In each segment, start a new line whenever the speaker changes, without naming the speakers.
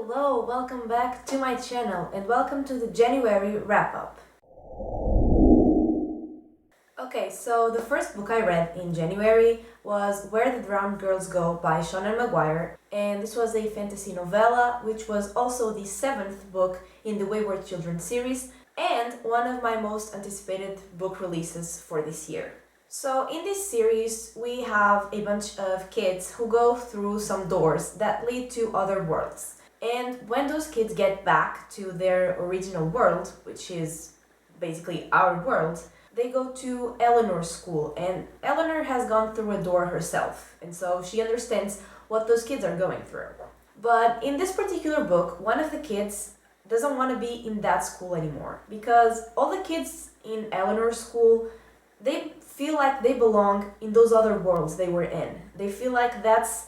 Hello, welcome back to my channel and welcome to the January wrap-up. Okay, so the first book I read in January was Where the Drowned Girls Go by Seanan McGuire, and this was a fantasy novella which was also the 7th book in the Wayward Children series and one of my most anticipated book releases for this year. So in this series we have a bunch of kids who go through some doors that lead to other worlds. And when those kids get back to their original world, which is basically our world, they go to Eleanor's school, and Eleanor has gone through a door herself, and so she understands what those kids are going through. But in this particular book, one of the kids doesn't want to be in that school anymore, because all the kids in Eleanor's school, they feel like they belong in those other worlds they were in. They feel like that's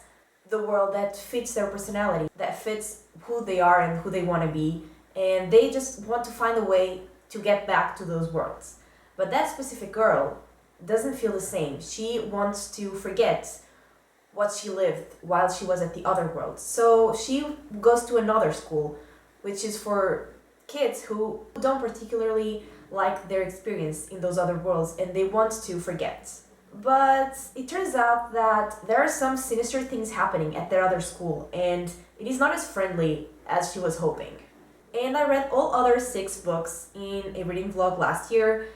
the world that fits their personality, that fits who they are and who they want to be, and they just want to find a way to get back to those worlds. But that specific girl doesn't feel the same. She wants to forget what she lived while she was at the other world. So she goes to another school, which is for kids who don't particularly like their experience in those other worlds and they want to forget. But it turns out that there are some sinister things happening at their other school, and it is not as friendly as she was hoping. And I read all other 6 books in a reading vlog last year,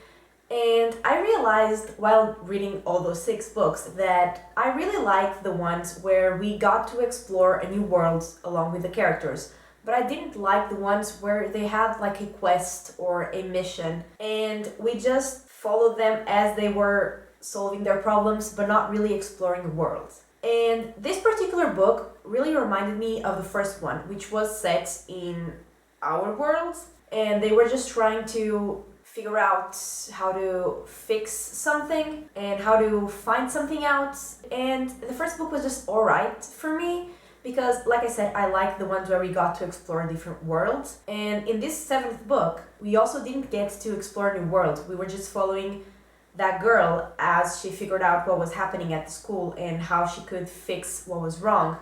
and I realized while reading all those 6 books that I really liked the ones where we got to explore a new world along with the characters. But I didn't like the ones where they had like a quest or a mission and we just followed them as they were solving their problems but not really exploring the world. And this particular book really reminded me of the first one, which was set in our world, and they were just trying to figure out how to fix something and how to find something out. And the first book was just alright for me because, like I said, I like the ones where we got to explore different worlds. And in this 7th book, we also didn't get to explore a new world. We were just following that girl as she figured out what was happening at the school and how she could fix what was wrong.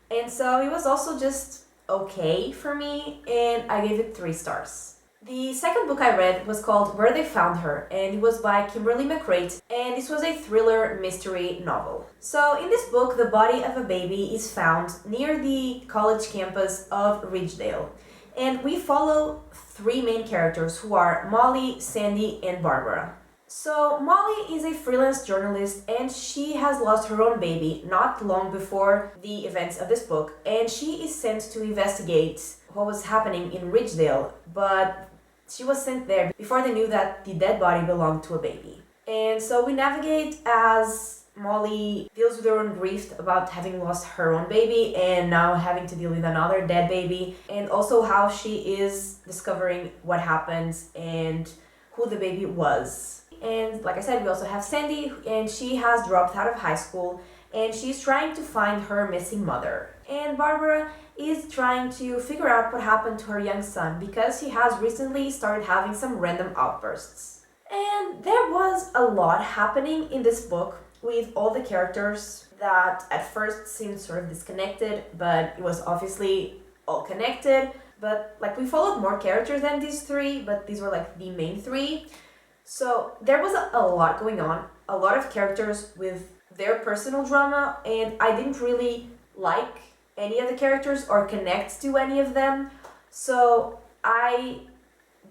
And so it was also just okay for me, and I gave it 3 stars. The second book I read was called Where They Found Her, and it was by Kimberly McCreight, and this was a thriller mystery novel. So in this book, the body of a baby is found near the college campus of Ridgedale, and we follow 3 main characters who are Molly, Sandy, and Barbara. So Molly is a freelance journalist and she has lost her own baby not long before the events of this book, and she is sent to investigate what was happening in Ridgedale, but she was sent there before they knew that the dead body belonged to a baby. And so we navigate as Molly deals with her own grief about having lost her own baby and now having to deal with another dead baby, and also how she is discovering what happened and who the baby was. And like I said, we also have Sandy, and she has dropped out of high school and she's trying to find her missing mother. And Barbara is trying to figure out what happened to her young son because he has recently started having some random outbursts. And there was a lot happening in this book with all the characters that at first seemed sort of disconnected, but it was obviously all connected. But like we followed more characters than these 3, but these were like the main 3. So there was a lot going on, a lot of characters with their personal drama, and I didn't really like any of the characters or connect to any of them. So I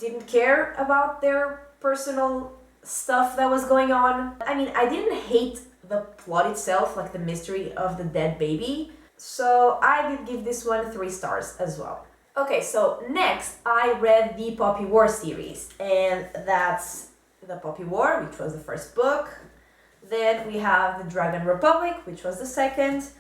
didn't care about their personal stuff that was going on. I mean, I didn't hate the plot itself, like the mystery of the dead baby. So I did give this one 3 stars as well. Okay, so next I read the Poppy War series, and that's the Poppy War, which was the first book. Then we have the Dragon Republic, which was the 2nd,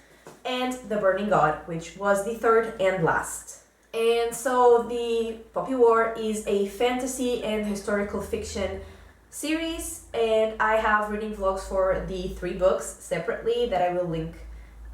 and the Burning God, which was the 3rd and last. And so the Poppy War is a fantasy and historical fiction series, and I have reading vlogs for the 3 books separately that I will link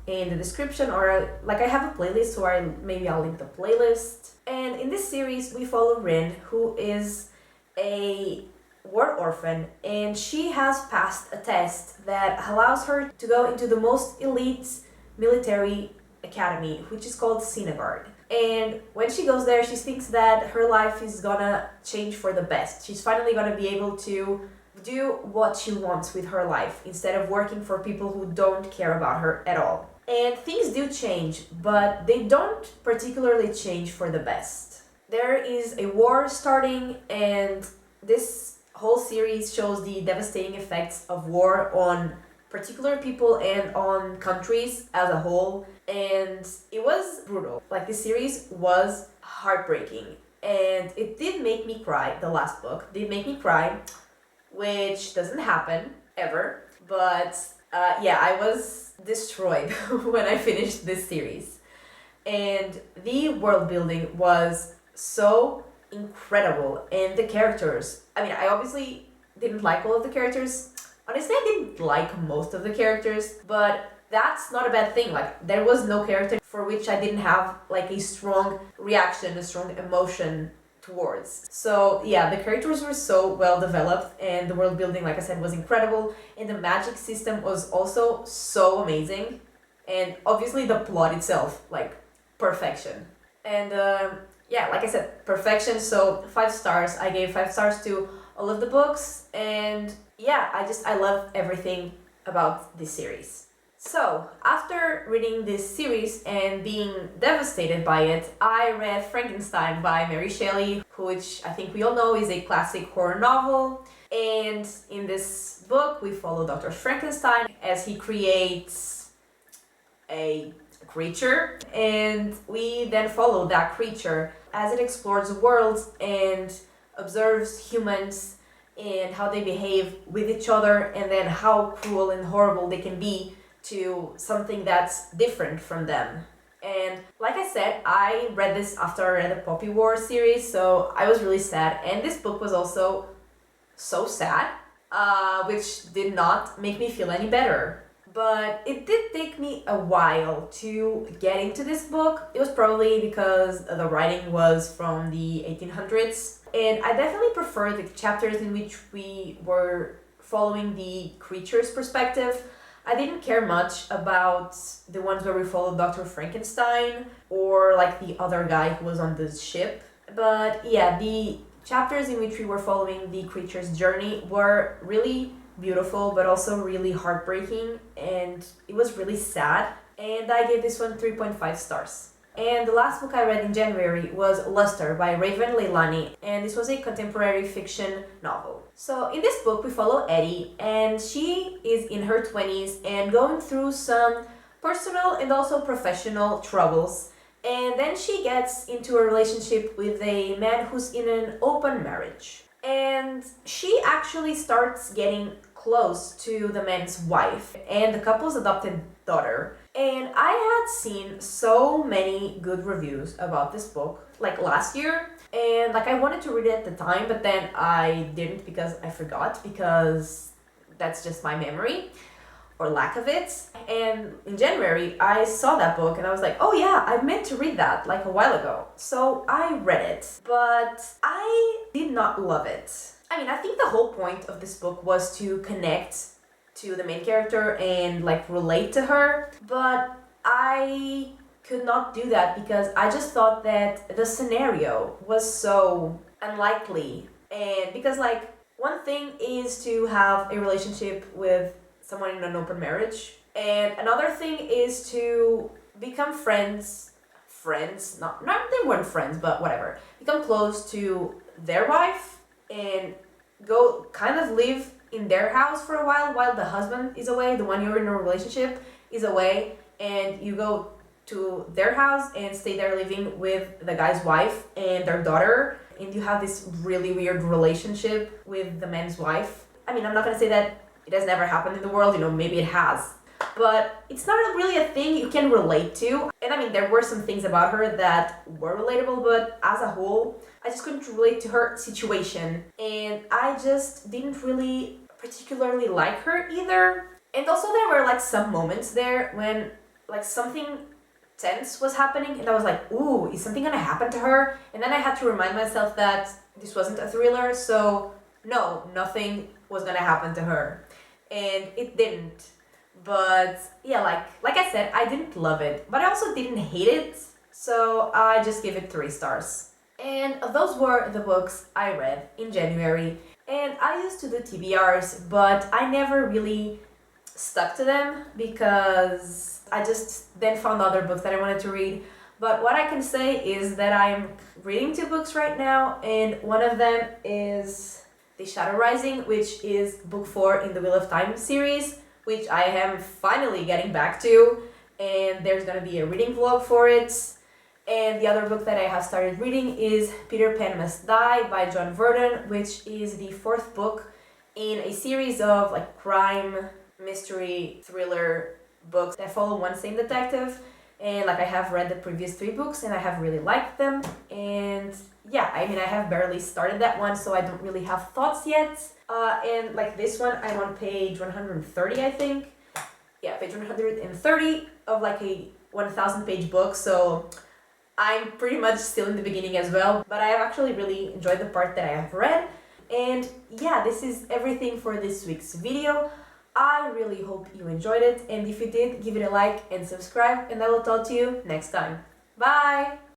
in the description, or like I have a playlist, so maybe I'll link the playlist. And in this series we follow Rin, who is a war orphan, and she has passed a test that allows her to go into the most elite military academy, which is called Sinagard. And when she goes there, she thinks that her life is gonna change for the best. She's finally gonna be able to do what she wants with her life instead of working for people who don't care about her at all. And things do change, but they don't particularly change for the best. There is a war starting, and this whole series shows the devastating effects of war on particular people and on countries as a whole. And it was brutal. Like, this series was heartbreaking. And it did make me cry. The last book did make me cry, which doesn't happen ever. But yeah, I was destroyed when I finished this series. And the world building was so incredible. And the characters, I mean, I obviously didn't like all of the characters. Honestly, I didn't like most of the characters, but that's not a bad thing. Like, there was no character for which I didn't have like a strong reaction, a strong emotion towards. So yeah, the characters were so well developed, and the world building, like I said, was incredible, and the magic system was also so amazing, and obviously the plot itself, like, perfection. And yeah, like I said, perfection. So 5 stars. I gave 5 stars to all of the books, and yeah, I love everything about this series. So, after reading this series and being devastated by it, I read Frankenstein by Mary Shelley, which I think we all know is a classic horror novel. And in this book, we follow Dr. Frankenstein as he creates a creature, and we then follow that creature as it explores the world and observes humans and how they behave with each other, and then how cruel and horrible they can be to something that's different from them. And like I said, I read this after I read the Poppy War series, so I was really sad. And this book was also so sad, which did not make me feel any better. But it did take me a while to get into this book. It was probably because the writing was from the 1800s. And I definitely prefer the chapters in which we were following the creature's perspective. I didn't care much about the ones where we followed Dr. Frankenstein or like the other guy who was on the ship. But yeah, the chapters in which we were following the creature's journey were really beautiful, but also really heartbreaking, and it was really sad. And I gave this one 3.5 stars. And the last book I read in January was Luster by Raven Leilani, and this was a contemporary fiction novel. So in this book we follow Eddie, and she is in her 20s and going through some personal and also professional troubles. And then she gets into a relationship with a man who's in an open marriage. And she actually starts getting close to the man's wife and the couple's adopted daughter. And I had seen so many good reviews about this book, like last year. And like I wanted to read it at the time, but then I didn't because I forgot, because that's just my memory or lack of it. And in January, I saw that book and I was like, oh yeah, I meant to read that like a while ago. So I read it, but I did not love it. I mean, I think the whole point of this book was to connect to the main character and like relate to her, but I could not do that because I just thought that the scenario was so unlikely. And because like one thing is to have a relationship with someone in an open marriage, and another thing is to become friends, not they weren't friends, but whatever, become close to their wife and go kind of live in their house for a while the husband is away, the one you're in a relationship is away, and you go to their house and stay there living with the guy's wife and their daughter, and you have this really weird relationship with the man's wife. I mean, I'm not gonna say that it has never happened in the world, maybe it has, but it's not really a thing you can relate to. And I mean, there were some things about her that were relatable, but as a whole, I just couldn't relate to her situation, and I just didn't really particularly like her either. And also there were like some moments there when like something tense was happening and I was like, ooh, is something gonna happen to her? And then I had to remind myself that this wasn't a thriller, so no, nothing was gonna happen to her. And it didn't. But yeah, like I said, I didn't love it, but I also didn't hate it. so I just give it 3 stars. And those were the books I read in January. And I used to do TBRs, but I never really stuck to them because I just then found other books that I wanted to read. But what I can say is that I'm reading 2 books right now, and one of them is The Shadow Rising, which is book 4 in the Wheel of Time series, which I am finally getting back to, and there's gonna be a reading vlog for it. And the other book that I have started reading is Peter Pan Must Die by John Verdon, which is the 4th book in a series of like crime, mystery, thriller books that follow one same detective. And like I have read the previous 3 books and I have really liked them. And yeah, I mean I have barely started that one, so I don't really have thoughts yet. And like this one, I'm on page 130, I think. Yeah, page 130 of like a 1,000 page book, so I'm pretty much still in the beginning as well, but I have actually really enjoyed the part that I have read. And yeah, this is everything for this week's video. I really hope you enjoyed it, and if you did, give it a like and subscribe, and I will talk to you next time. Bye!